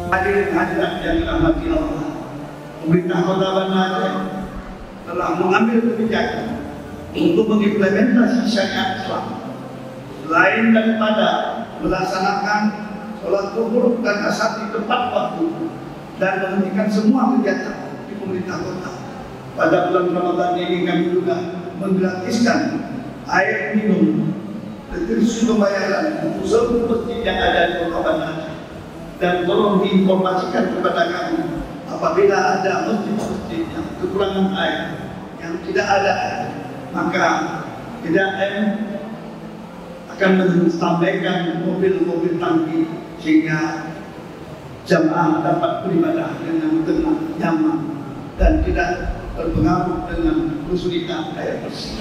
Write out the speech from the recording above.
Hadirin hadirat yang dirahmati Allah, pemerintah Kota Banda Aceh telah mengambil kebijakan untuk mengimplementasi syariat Islam selain daripada melaksanakan sholat zuhur dan asar di tepat waktu dan menghentikan semua kegiatan di pemerintah kota. Pada bulan Ramadan ini kami juga menggratiskan air minum, retribusi pembayaran untuk seluruh masjid yang ada di Kota Banda Aceh. Dan tolong diinformasikan kepada kami apabila ada masjid-masjid yang kekurangan air, yang tidak ada air, maka PDAM akan mensampaikan mobil-mobil tangki sehingga jamaah dapat beribadah dengan tenang, nyaman, dan tidak terpengaruh dengan kesulitan air bersih.